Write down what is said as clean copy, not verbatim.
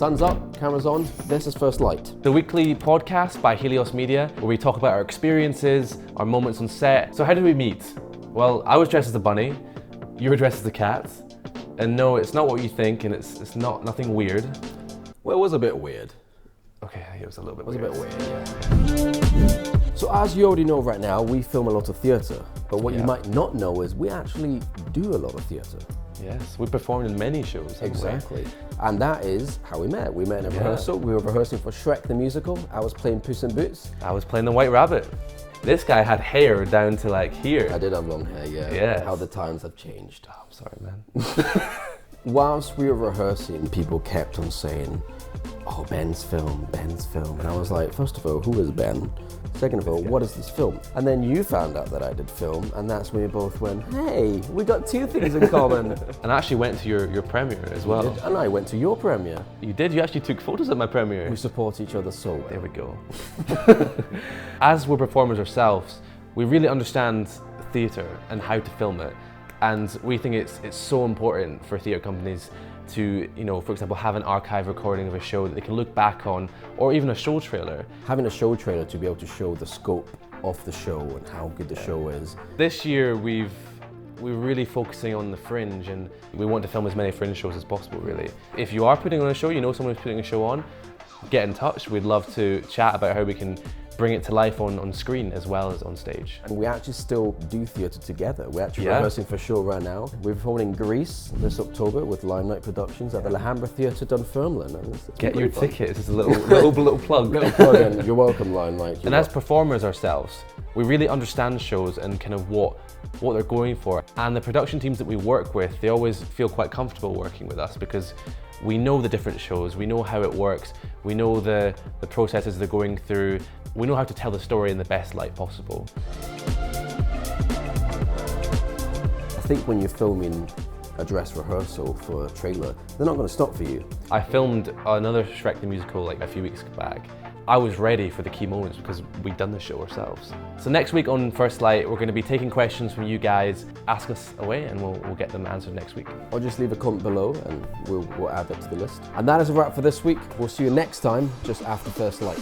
Sun's up, camera's on, this is First Light. The weekly podcast by Helios Media, where we talk about our experiences, our moments on set. So how did we meet? Well, I was dressed as a bunny, you were dressed as a cat, and no, it's not what you think, and it's nothing weird. Well, it was a bit weird. Okay, it was a little bit It was weird. a bit weird, yeah. So as you already know right now, we film a lot of theatre, but what you might not know is we actually do a lot of theatre. Yes, we performed in many shows. Exactly. And that is how we met. We met in a rehearsal. We were rehearsing for Shrek the Musical. I was playing Puss in Boots. I was playing the White Rabbit. This guy had hair down to like here. I did have long hair, yeah. Yes. How the times have changed. Oh, I'm sorry, man. Whilst we were rehearsing, people kept on saying, oh, Ben's film. And I was like, first of all, who is Ben? Second of all, what is this film? And then you found out that I did film, and that's when we both went, hey, we got two things in common. And I actually went to your premiere as well. And I went to your premiere. You did? You actually took photos at my premiere. We support each other so well. There we go. As we're performers ourselves, we really understand theatre and how to film it. And we think it's so important for theatre companies to, for example, have an archive recording of a show that they can look back on, or even a show trailer. Having a show trailer to be able to show the scope of the show and how good the show is. This year we're really focusing on the fringe, and we want to film as many fringe shows as possible, really. If you are putting on a show, you know someone who's putting a show on, get in touch. We'd love to chat about how we can bring it to life on screen as well as on stage. And we actually still do theatre together. We're actually rehearsing for a show right now. We're performing in Greece this October with Limelight Productions at the Alhambra Theatre, Dunfermline. And it's get your tickets. It's a little plug. Little plug, and you're welcome, Limelight. And as performers ourselves, we really understand shows and kind of what they're going for. And the production teams that we work with, they always feel quite comfortable working with us because we know the different shows, we know how it works, we know the processes they're going through, we know how to tell the story in the best light possible. I think when you're filming a dress rehearsal for a trailer, they're not going to stop for you. I filmed another Shrek the Musical like a few weeks back. I was ready for the key moments because we'd done the show ourselves. So next week on First Light, we're going to be taking questions from you guys. Ask us away and we'll get them answered next week. Or just leave a comment below and we'll add that to the list. And that is a wrap for this week. We'll see you next time, just after First Light.